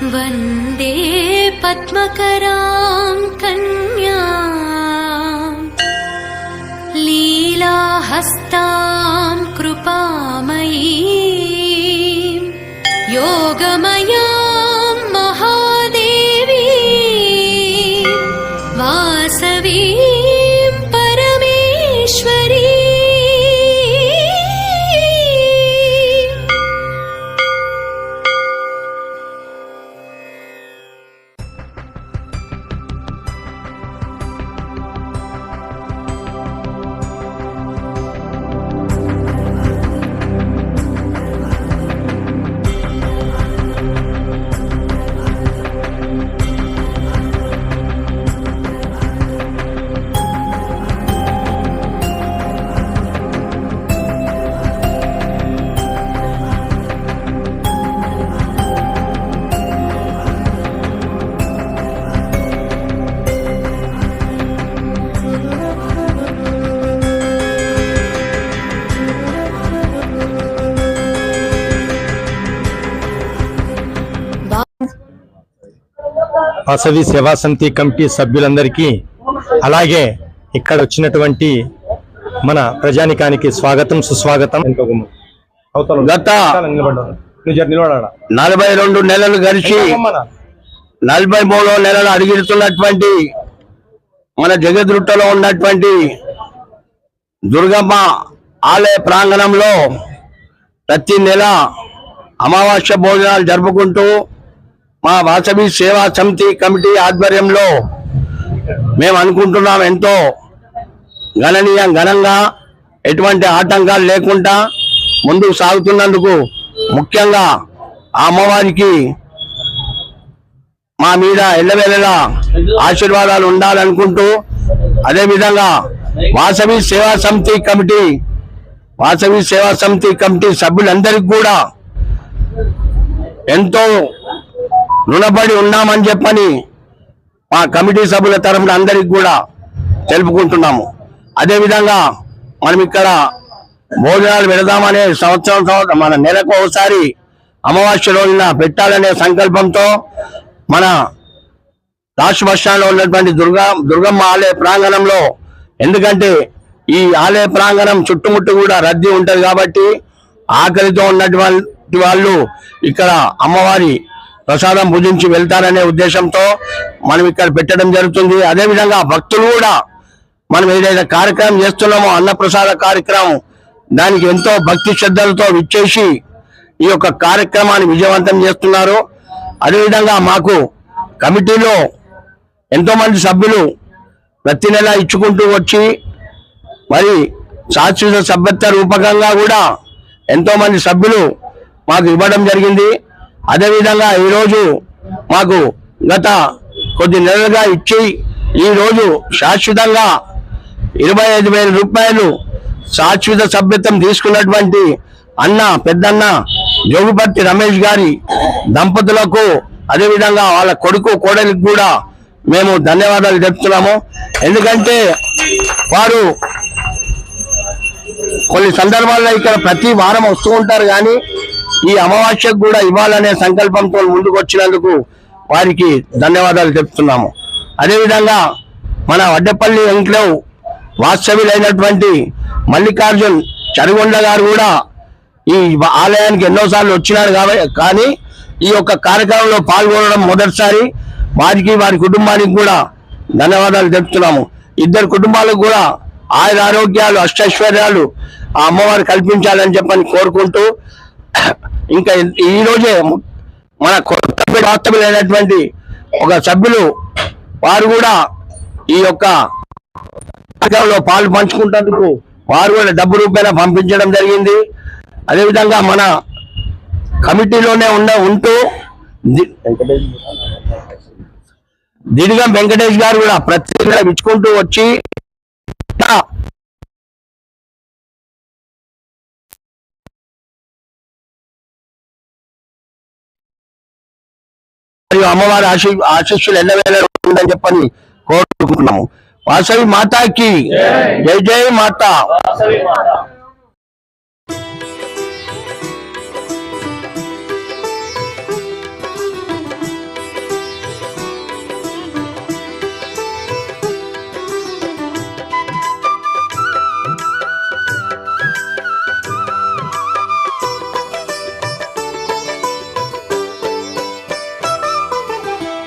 वन्दे पद्मकरां कन्यां लीलाहस्तां कृपामयीं योगमयां महादेवीं वासवीं परमेश्वरी। వాసవి సేవా సమితి కమిటీ సభ్యులందరికీ అలాగే ఇక్కడ వచ్చినటువంటి మన ప్రజానికానికి స్వాగతం సుస్వాగతం. గత 42 నెలలు గడిచి 43వ నెలలు అడుగుతున్నటువంటి మన జగద్రుట్టలో ఉన్నటువంటి దుర్గమ్మ ఆలయ ప్రాంగణంలో ప్రతి నెల అమావాస్య భోజనాలు జరుపుకుంటూ మా వాసవి సేవా సమితి కమిటీ ఆధ్వర్యంలో మేము అనుకుంటున్నాం ఎంతో ఘనంగా ఎటువంటి ఆటంకాలు లేకుండా ముందుకు సాగుతున్నందుకు ముఖ్యంగా ఆ అమ్మవారికి మా మీద ఎల్లవేళలా ఆశీర్వాదాలు ఉండాలనుకుంటూ అదేవిధంగా వాసవి సేవా సమితి కమిటీ సభ్యులందరికీ కూడా ఎంతో రుణపడి ఉన్నామని చెప్పని మా కమిటీ సభ్యుల తరఫున అందరికి కూడా తెలుపుకుంటున్నాము. అదేవిధంగా మనం ఇక్కడ భోజనాలు పెడదామనే సంవత్సరం మన నెలకు ఒకసారి అమావాస్య రోజున పెట్టాలనే సంకల్పంతో మన రాష్ట్ర బస్ స్టాండ్ లో ఉన్నటువంటి దుర్గమ్మ ఆలయ ప్రాంగణంలో, ఎందుకంటే ఈ ఆలయ ప్రాంగణం చుట్టుముట్టు కూడా రద్దీ ఉంటది కాబట్టి ఆకలితో ఉన్నటువంటి వాళ్ళు ఇక్కడ అమ్మవారి ప్రసాదం భుజించి వెళ్తారనే ఉద్దేశంతో మనం ఇక్కడ పెట్టడం జరుగుతుంది. అదేవిధంగా భక్తులు కూడా మనం ఏదైతే కార్యక్రమం చేస్తున్నామో అన్నప్రసాద కార్యక్రమం, దానికి ఎంతో భక్తి శ్రద్ధలతో విచ్చేసి ఈ యొక్క కార్యక్రమాన్ని విజయవంతం చేస్తున్నారు. అదేవిధంగా మాకు కమిటీలో ఎంతో మంది సభ్యులు ప్రతి నెల ఇచ్చుకుంటూ వచ్చి మరి శాశ్వత సభ్యత్వ రూపకంగా కూడా ఎంతో మంది సభ్యులు మాకు ఇవ్వడం జరిగింది. అదేవిధంగా ఈరోజు మాకు గత కొద్ది నెలలుగా ఇచ్చి ఈరోజు శాశ్వతంగా 25,000 రూపాయలు శాశ్వత సభ్యత్వం తీసుకున్నటువంటి పెద్దన్న జోగుపర్తి రమేష్ గారి దంపతులకు, అదేవిధంగా వాళ్ళ కొడుకు కోడలికి కూడా మేము ధన్యవాదాలు చెప్తున్నాము. ఎందుకంటే వారు కొన్ని సందర్భాల్లో ఇక్కడ ప్రతి వారం వస్తూ ఉంటారు, కానీ ఈ అమావాస్యకు కూడా ఇవ్వాలనే సంకల్పంతో ముందుకు వచ్చినందుకు వారికి ధన్యవాదాలు చెప్తున్నాము. అదేవిధంగా మన వడ్డేపల్లి ఎంక్లేవ్ వాస్తవ్యులైనటువంటి మల్లికార్జున్ చరిగొండ గారు కూడా ఈ ఆలయానికి ఎన్నోసార్లు వచ్చినారు కానీ ఈ యొక్క కార్యక్రమంలో పాల్గొనడం మొదటిసారి. వారికి వారి కుటుంబానికి కూడా ధన్యవాదాలు చెప్తున్నాము. ఇద్దరు కుటుంబాలకు కూడా ఆయురారోగ్యాలు అష్టైశ్వర్యాలు ఆ అమ్మవారు కల్పించాలని చెప్పని కోరుకుంటూ, ఇంకా ఈ రోజే మన కొత్తపేట వాస్తవ్యులైనటువంటి ఒక సభ్యులు వారు కూడా ఈ యొక్క కార్యక్రమంలో పాలు పంచుకుంటేందుకు వారు కూడా డబ్బు రూపాయలు పంపించడం జరిగింది. అదేవిధంగా మన కమిటీలోనే ఉంటూ దిడిగం వెంకటేష్ గారు కూడా ప్రతి నెల ఇచ్చుకుంటూ వచ్చి అమ్మవారి ఆశీస్సులు ఎన్నవేళ ఉందని చెప్పని కోరుకుంటున్నాము. వాసవి మాతాకి జై జై మాతా.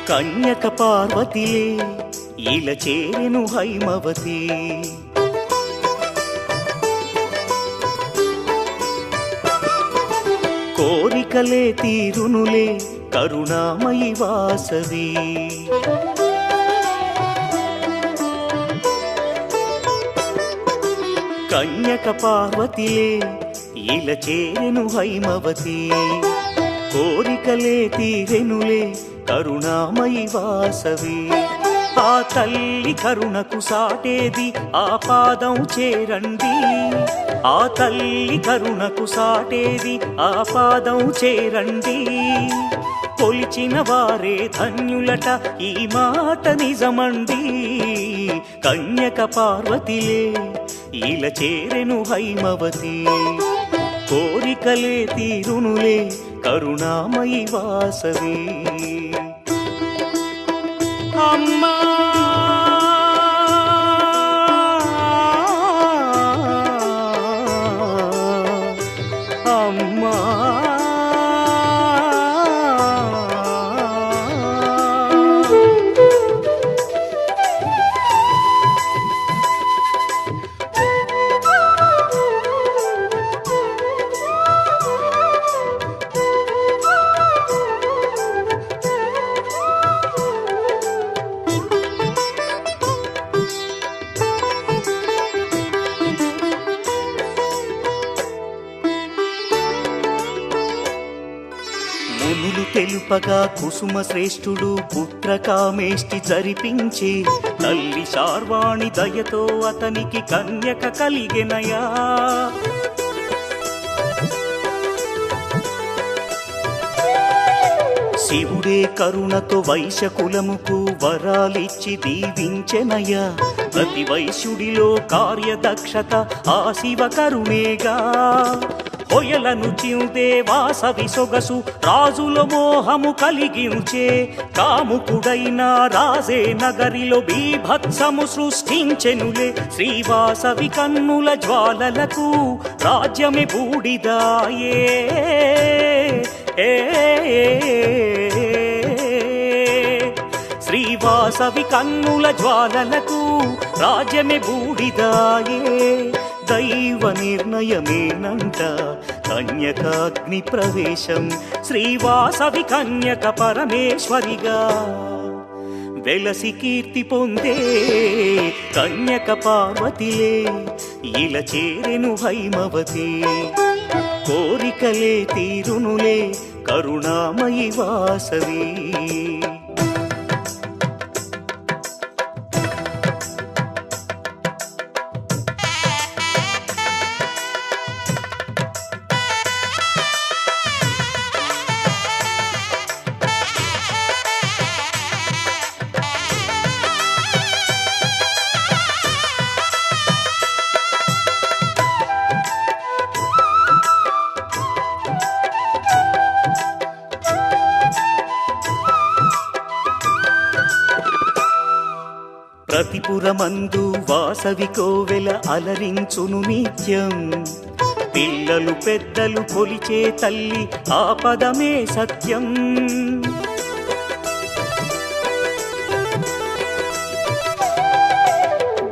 కన్యక పార్వతిలే ఇలా చేరెను హైమవతి. కోరికలే తీరునులే కరుణామయి వాసవి. కన్యక పార్వతిలే ఇలా చేరెను హైమవతి. కోరికలే తీరెనులే కరుణామయి వాసవి. ఆ తల్లి కరుణకు సాటేది ఆ పాదం చేరండి. ఆ తల్లి కరుణకు సాటేది ఆ పాదం చేరండి. కొలిచిన వారే ధన్యులట ఈ మాట నిజమండి. కన్యక పార్వతిలే ఇలా చేరెను హైమవతి. కోరికలే తీరునులే కరుణామయి వాసవి. అమ్మా అమ్మా మునులు తెలుపగా కుసుమ శ్రేష్ఠుడు పుత్రకామేష్టి జరిపించే. తల్లి శార్వాణి దయతో అతనికి కన్యక కలిగెనయా. శివుడే కరుణతో వైశ్యకులముకు వరాలిచ్చి దీవించెనయ్యా. ప్రతి వైశ్యుడిలో కార్యదక్షత ఆ శివ కరుణేగా. హొయలను చిందే వాసవి సొగసు రాజుల మోహము కలిగించే. కాముకుడైన రాజే నగరిలో బీభత్సము సృష్టించెనులే. శ్రీవాసవి కన్నుల జ్వాలలకు రాజ్యమే బూడిదాయే. శ్రీవాసవి కన్నుల జ్వాలలకు రాజ్యమే బూడిదాయే. దైవ నిర్ణయమేనంట కన్యకాగ్ని ప్రవేశం. శ్రీవాసవి కన్యక పరమేశ్వరిగా వెలసి కీర్తి పొందే. కన్యక పార్వతిలే ఇలా చేరెను హైమవతి. కోరికలే తీరునులే కరుణామయి వాసవి. ప్రతిపురమందు వాసవి కోవెల అలరించును నిత్యం. పిల్లలు పెద్దలు కొలిచే తల్లి ఆ పదమే సత్యం.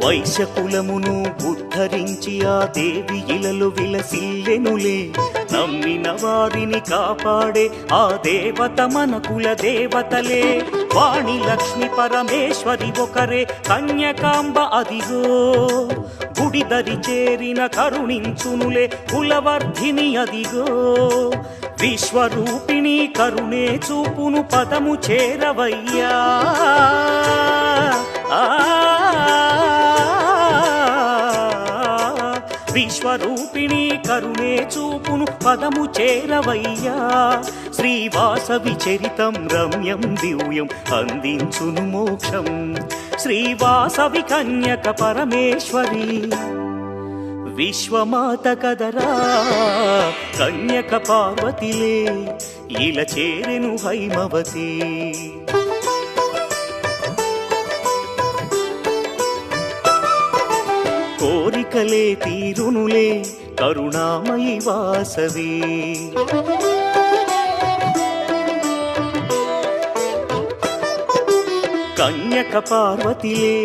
వైశ్యకులమును ఉద్ధరించి ఆ దేవి ఇలలో విలసిల్లెనులే. నమ్మిన వారిని కాపాడే ఆ దేవత మన కుల దేవతలే. వాణి లక్ష్మి పరమేశ్వరి ఒకరే కన్యకాంబ అదిగో. గుడిదరి చేరిన కరుణించునులే కులవర్ధిని అదిగో. విశ్వరూపిణి కరుణే చూపును పదము చేరవయ్యా. విశ్వరూపిణి కరుణే చూపును పదము చేరవయ్యా. శ్రీవాసవి చరితం రమ్యం దివ్యం అందించును మోక్షం. శ్రీవాసవి కన్యక పరమేశ్వరి విశ్వమాత కదరా. కన్యక పార్వతిలే ఇలా చేరెను హైమవతి. కోరికలే తీరునులే కరుణామయి వాసవి. కన్యక పార్వతిలే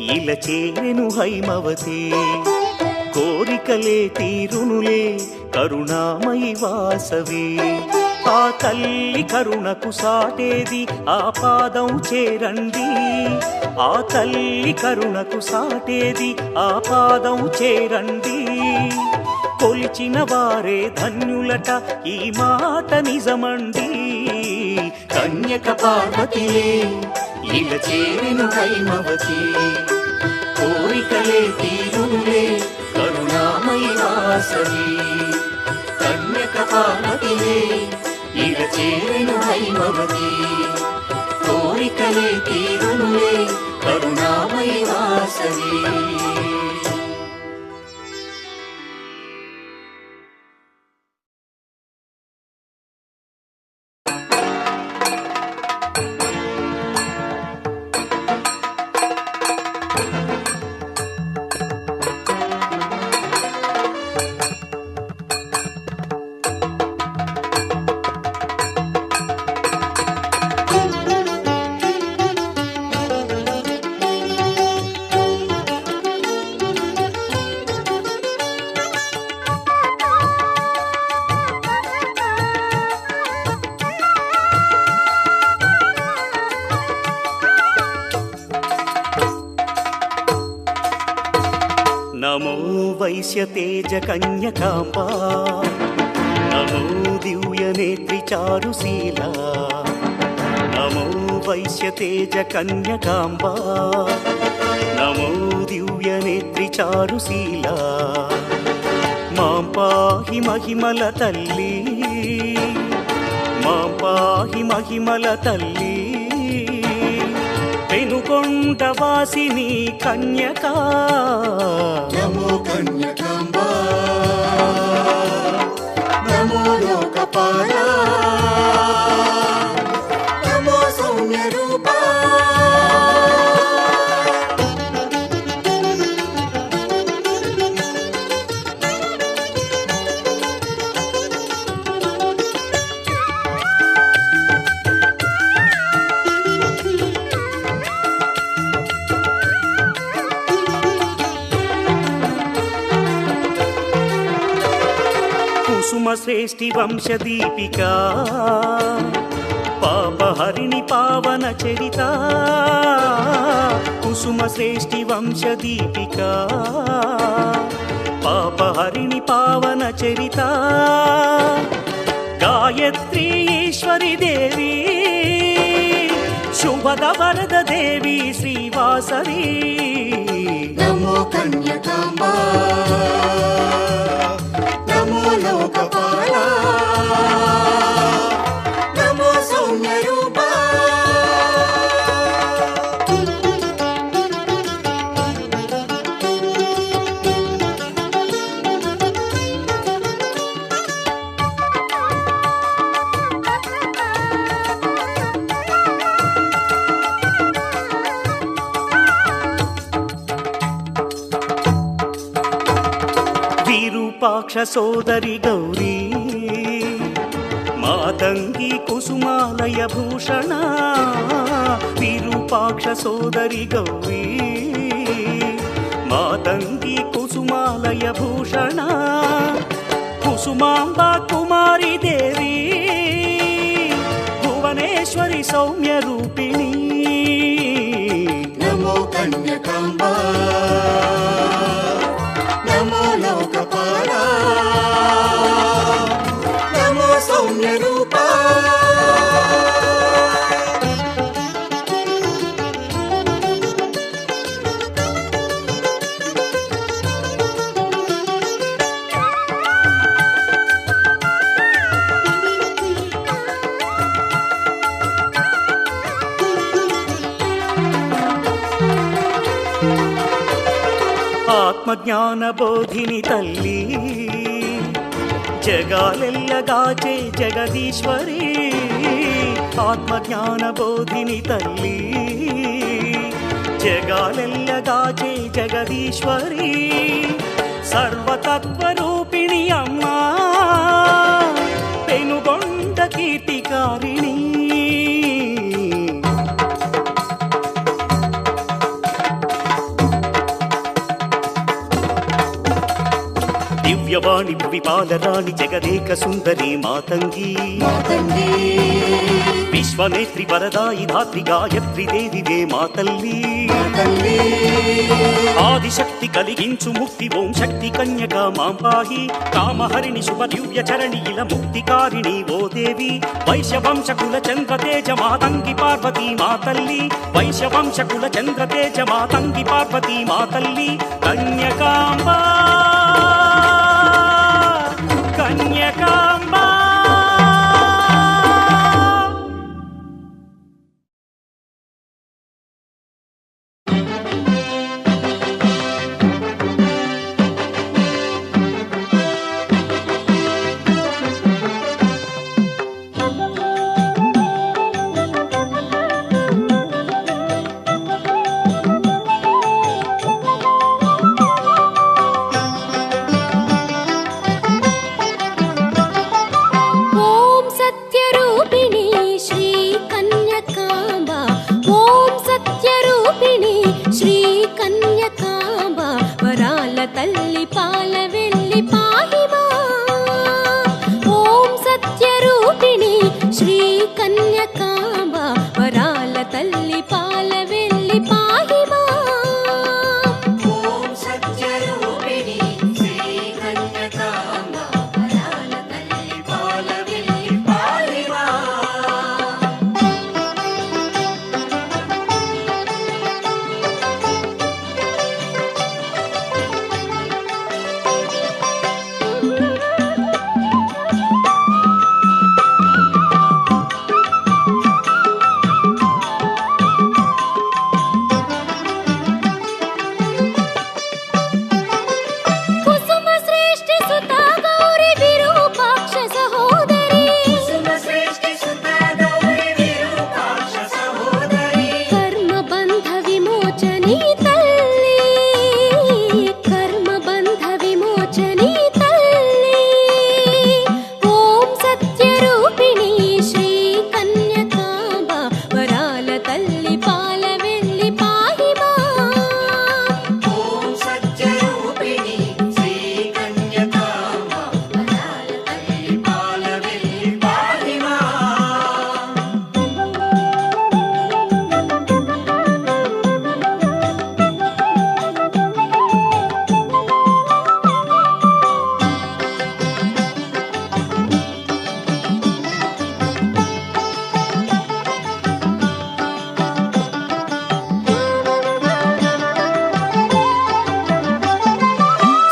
ఇలా చేరెను హైమవతి కోరికలే తీరునులే కరుణామయి వాసవి ఆ తల్లి కరుణకు సాటేది ఆ పాదం చేరండి ఆ తల్లి కరుణకు సాటేది ఆ పాదం చేరండి కొలిచిన వారే ధన్యులట ఈ మాట నిజమండి కన్యక పార్వతిలే ఇలా చేరెను హైమవతి కోరికలే తీరులే కరుణామయి వాసవి కన్యక పార్వతిలే ఇలా చేరెను హైమవతి కోరికలే తీరులే కరుణామయి వాసవి నమో వైశ్యతేజ కన్యకాంబా నమో దివ్యనేత్రి చారుశీలా నమో వైశ్యతేజ కన్యకాంబా నమో దివ్యనేత్రి చారుశీలా మాం పాహి మహిమల తల్లి మాం పాహి మహిమల తల్లి పెనుకొండ వాసిని కన్యకా నమో కన్యకాంబా నమో లోకపాలా నమో సౌమ్య రూపా కుసుమ శ్రేష్ఠి వంశదీపికా పాపహరిణి పావన చరిత కుసుమ శ్రేష్ఠి వంశదీపికా పాపహరిణి పావన చరిత గాయత్రీ ఈశ్వరి దేవి శుభద వరద దేవి శ్రీవాసవి నమో కన్యకాంబా నమో లోకపాలా నమో సౌమ్య రూపా విరూపాక్ష సోదరి గౌరీ మాతంగి కుసుమాలయ భూషణ విరూపాక్ష సోదరి గౌరీ మాతంగి కుసుమాలయ భూషణ కుసుమాంబ కుమారి దేవి భువనేశ్వరి సౌమ్య రూపిణి నమో కన్యకాంబా నమో లోకపాలా నమో సౌమ్య రూపా ఆత్మజ్ఞాన బోధిని తల్లి జగాలెల్లగాచే జగదీశ్వరి ఆత్మజ్ఞాన బోధిని తల్లి జగాలెల్లగాచే జగదీశ్వరి సర్వతత్వరూపిణి అమ్మా పెనుగొండ కీర్తికారిణి పుణ్యవాణి భువి పాలరాణి జగదేక సుందరి మాతంగి మాతంగి విశ్వనేత్రి వరదాయి ధాత్రి గాయత్రి దేవివే మాతల్లి తల్లి ఆదిశక్తి కలిగించు ముక్తి ఓం శక్తి కన్యక మాంపాహి కామహరిణి శుభ దివ్య చరణి ఇల ముక్తికారిణి ఓ దేవి వైశ్యవంశకుల చంద్రతేజ మాతంగి పార్వతీ మాతల్లి వైశ్యవంశకుల చంద్రతేజ మాతంగి పార్వతీ మాతల్లి కన్యకాంబా కన్యకాంబా ఓం సత్యరూపిణి శ్రీ కన్యకాంబ ఓం సత్యరూపిణి శ్రీ కన్యకాంబ వరాల తల్లి పాల వెళ్ళి పాహిమా ఓం సత్యరూపిణి శ్రీ కన్యకాంబ వరాల తల్లి పాల వెళ్ళి పాహిమా ఓం సత్యరూపిణి శ్రీ కన్యకాంబ వరాల తల్లి పాల వెళ్ళి పాలిమా కుసుమ శ్రేష్ఠ సుత గౌరి విరూపాక్ష సహోదరి సుమశ్రేష్ఠి సుత గౌరి విరూపాక్ష సహోదరి కర్మ బంధ విమోచని తల్లి కర్మ బంధ విమోచని తల్లి ఓం సత్యరూపిణి శ్రీ కన్యకాంబ వరాల తల్లి పాల వెళ్ళి పాహిమా ఓం సత్యరూపిణి శ్రీ కన్యకాంబ వరాల తల్లి పాల వెళ్ళి పాలిమా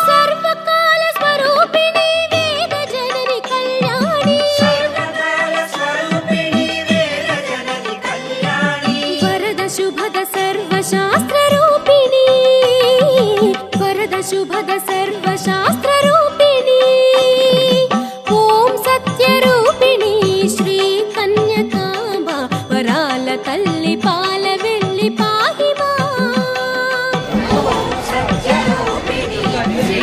సర్వకాల స్వరూపిణి వేద జనని కళ్యాణి సర్వకాల స్వరూపిణి వేద జనని కళ్యాణి వరద శుభద సర్వశాస్త్ర రూపిణి వరద శుభద సర్వశాస్త్ర రూపిణి ఓం సత్యరూపిణి శ్రీ కన్యకాంబ వరాల తల్లి పాల వెళ్ళి పాహిమా సత్యరూపిణి శ్రీ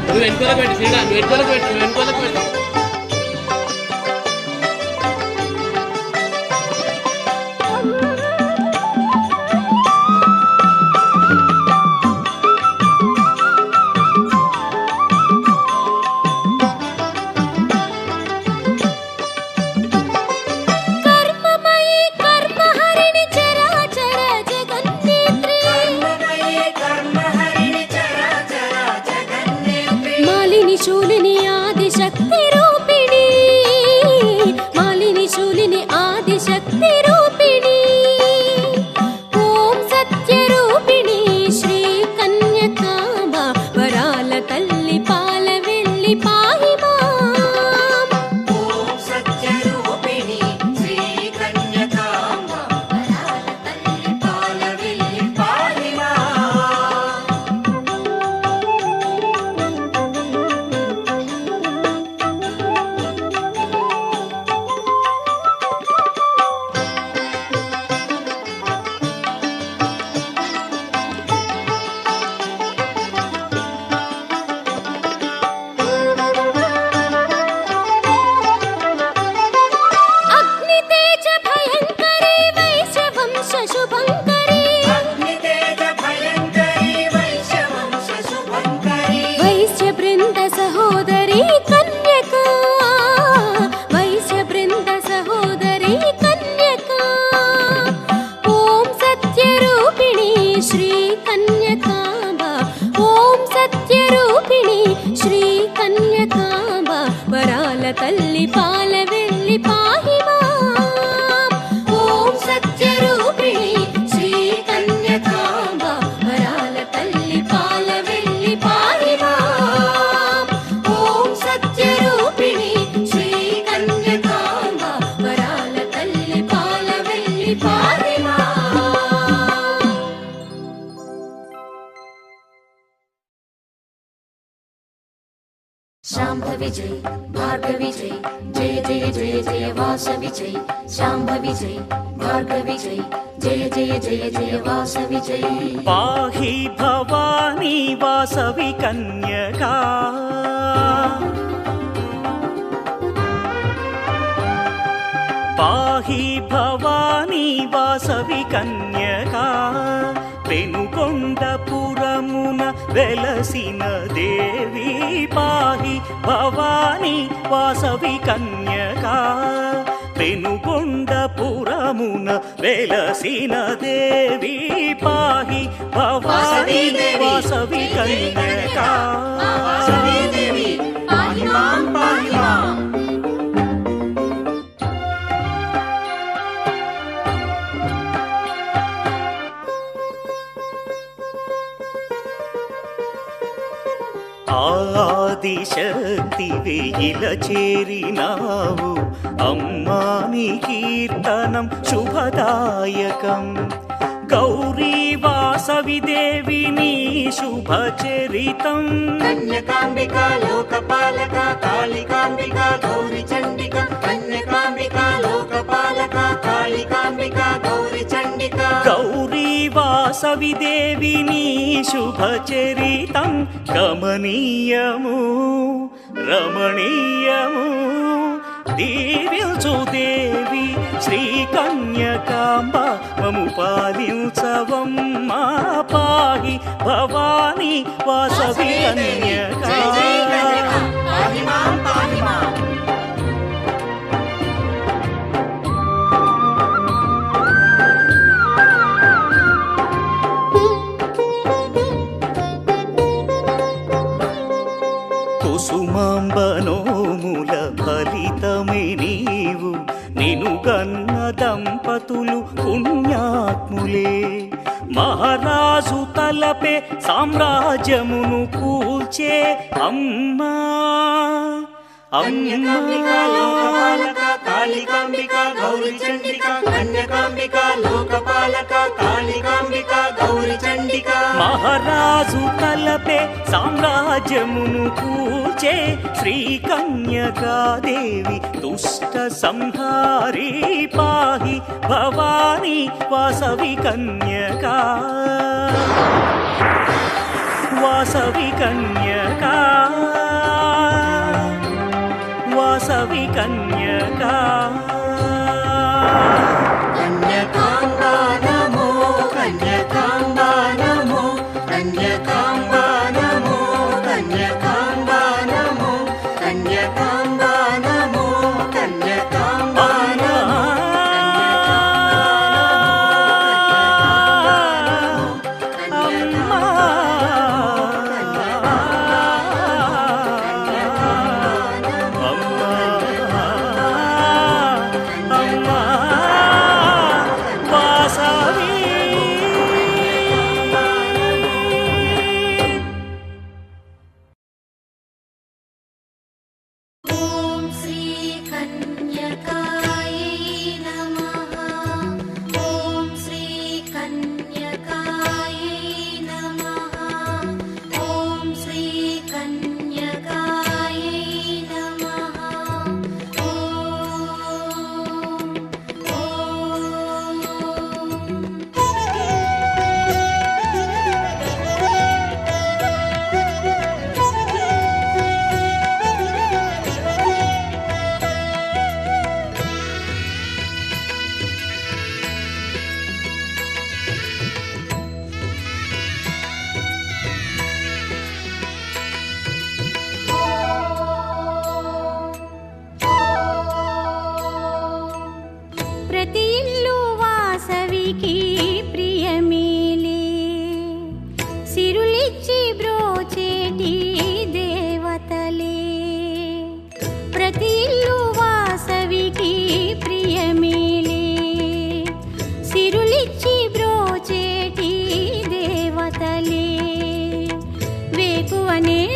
నువ్వు వెనుకోలకు పెట్టు శ్రీడా నువ్వు వెనుకోలకు పెట్టు నువ్వు వెనుకోలకు పెట్టు కర్మమయి కర్మహరిణి చరాచర జగన్నేత్రి కర్మమయే కర్మహరిణి చరాచర జగన్నేత్రి మాలిని శూలిని ఆదిశక్తి రూపిణి మాలిని శూలిని ఆదిశక్తి రూపిణి ఓం సత్యరూపిణి శ్రీ కన్యకాంబ వరాల తల్లి పాల వెళ్ళి పాహిమా ఓం సత్యరూపిణి శ్రీ కన్యకాంబ వరాల తల్లి పాల వెళ్ళి పాలిమా తల్లి పాలవెల్లి పాహి మాం. ఓం సత్యరూపిణి శ్రీ కన్యకాంబ వరాల తల్లి పాలవెల్లి పాహి మాం. ఓం సత్యరూపిణి శ్రీ కన్యకాంబ వరాల తల్లి పాలవెల్లి పాహి మాం. శాంభవి జై భార్గవి జై జయ జయ జయ జయ వాసవి జై. శాంభవి జై భార్గవి జై జయ జయ జయ జయ వాసవి జై. పాహి భవానీ వాసవి కన్యకా పాహి భవానీ వాసవి కన్యకా పెనుకొండపురమున వెలసిన దేవి పాహి భవానీ వాసవి కన్యకా పెనుకొండపురమున వెలసిన దేవి పాహి భవానీ వాసవి కన్యకా. ఆదిశక్తి వేయిల చేరినావు అమ్మా నీ కీర్తనం శుభదాయకం. గౌరీ వాసవి దేవి నీ శుభ చరితం. కన్యకాంబికా లోకపాలక కాళికాంబికా గౌరి చండికా. కన్యకాంబికా లోకపాలక కాళికాంబికా గౌరి చండికా. గౌరీ వాసవి దేవి నీ శుభ చరితం గమనీయము రమణీయము. దీవించు దేవి శ్రీ కన్యకాంబ మము పాలించవమ్మా పాహి భవానీ వాసవి కన్యకా. కుసుమాంబనోముల ఫలితమే నీవు నిను గన్న దంపతులు పుణ్యాత్ములే. మహారాజు తలపే సామ్రాజ్యమును కూల్చే అమ్మా కన్యకాంబికా లోకపాలక కాళికాంబికా గౌరి చండికా. కన్యకాంబికా లోకపాలక కాళికాంబికా గౌరి చండికా. మహారాజు తలపే సామ్రాజ్యమును కూల్చే శ్రీ కన్యకాదేవి దుష్ట సంహారీ పాహి భవానీ వాసవి కన్యకా. వాసవి కన్యకా వాసవి కన్యకా. కన్యకాంబా నమో కన్యకాంబా నమో కన్యకాంబా నమో కన్యకాంబా నమో కన్యకాంబా నమో కన్యకాంబా నమో. అమ్మా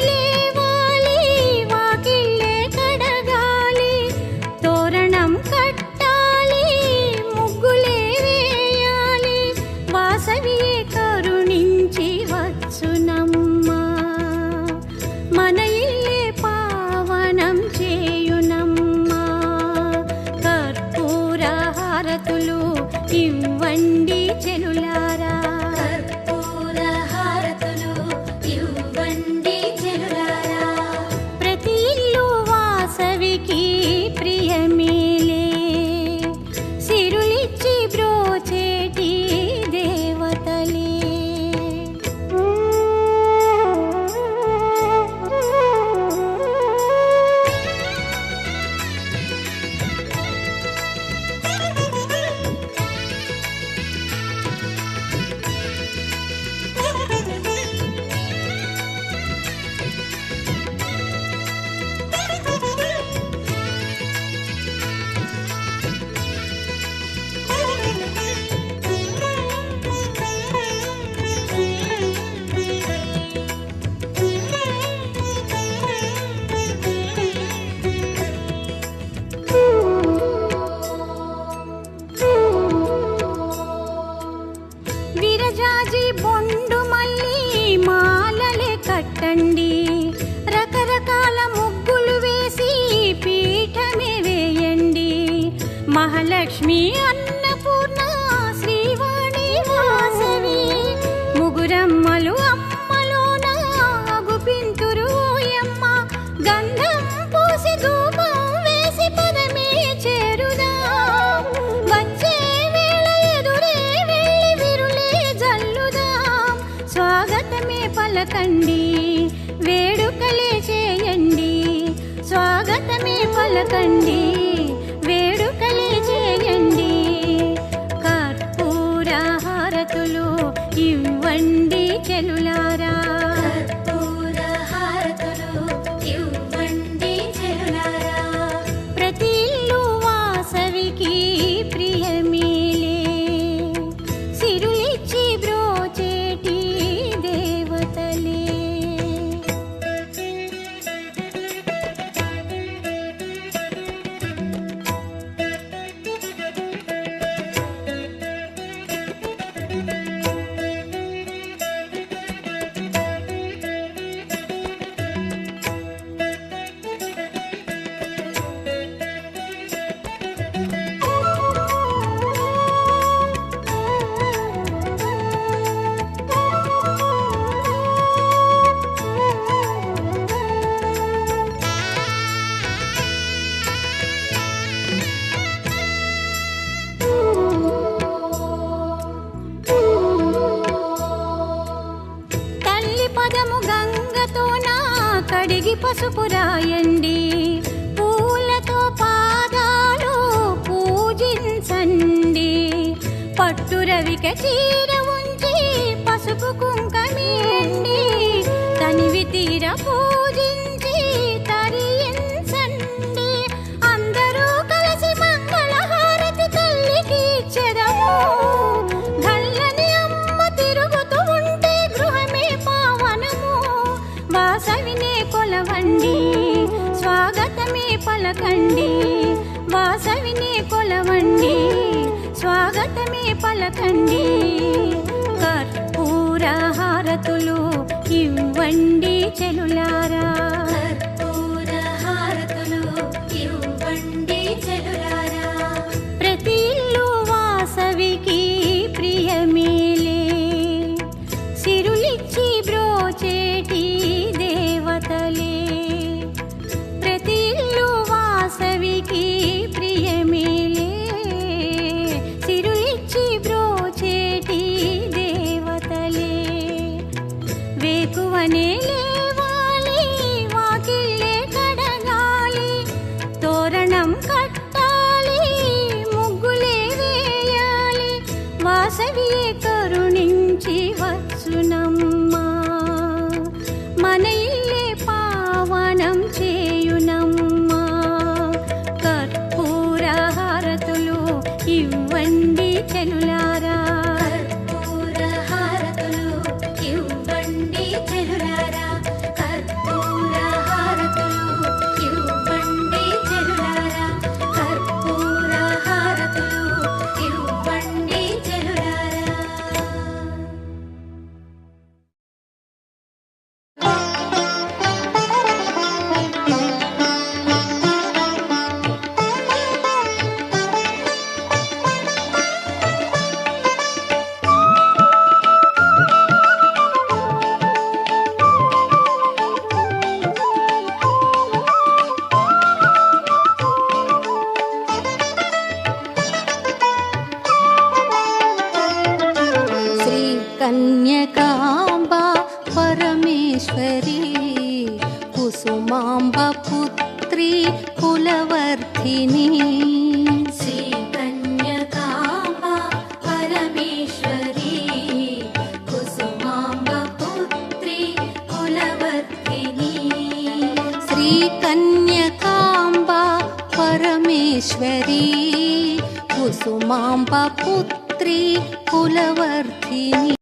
లేవాలి, వాకిళ్ళే కడగాలి, తోరణం కట్టాలి, ముగ్గులే వేయాలి, వాసవియే కరుణించి వచ్చునమ్మా, మన ఇల్లే పావనం చేయునమ్మా. కర్పూర హారతులు ఇవ్వండి చెలులారా, కర్పూర హారతులు ఇవ్వండి చెలులారా. ప్రతి ఇల్లు వాసవికి ప్రియమేలే, సిరులిచ్చి బ్రోచేటి దేవతలే. విరజాజి బొండు మల్లి మాలలే కట్టండి, రకరకాల ముగ్గులు వేసి పీఠమే వేయండి. మహాలక్ష్మి అన్నపూర్ణ శ్రీవాణి వాసవి, ముగురమ్మలు అమ్మలోన అగుపింతురు ఓయమ్మ. గంధం పూసి ధూపం వేసి పదమే చేరుదా, వచ్చే వేళ ఎదురే వెళ్ళి విరులే జల్లుదాం. స్వాగతమే పలకండి, వేడుకలే చేయండి, స్వాగతమే పలకండి, వేడుకలే చేయండి. కర్పూర హారతులు ఇవ్వండి చెలులారా, కర్పూర హారతులు ఇవ్వండి చెలులారా. ప్రతి ఇల్లు వాసవికి ప్రియమేలే, సిరులిచ్చి బ్రోచేటి దేవతలే. తల్లి పదము గంగతోన కడిగి పసుపు రాయండి, పూలతో పాదాలు పూజించండి. పట్టు రవిక చీర ఉంచి పసుపు కుంకమేయండి, తనివి తీర పూజించి తరించండి. అందరూ కలిసి మంగళ హారతి తల్లికి ఇచ్చెదము, గల్లని అమ్మ తిరుగుతూ ఉంటే గృహమే పావనము. వాసవినే కొలవండి, స్వాగతమే పలకండి, వాసవినే కొలవండి, స్వాగతమే పలకండి. కర్పూర హారతులు ఇవ్వండి చెలులారా, కర్పూర హారతులు ఇవ్వండి చెలులారా. ప్రతి ఇల్లు వాసవికి ప్రియమేలే, సిరులిచ్చి బ్రోచేటి దేవతలే. ప్రతి ఇల్లు వాసవికి ప్రియమేలే, సిరులిచ్చి బ్రోచేటి దేవతలే. వేకువనే లేవాలి, కుసుమాంబ పుత్రి కులవర్ధిని శ్రీ కన్యకాంబ పరమేశ్వరి కుసుమాంబ పుత్రి కులవర్ధిని శ్రీ కన్యకాంబ పరమేశ్వరి కుసుమాంబ పుత్రి కులవర్ధిని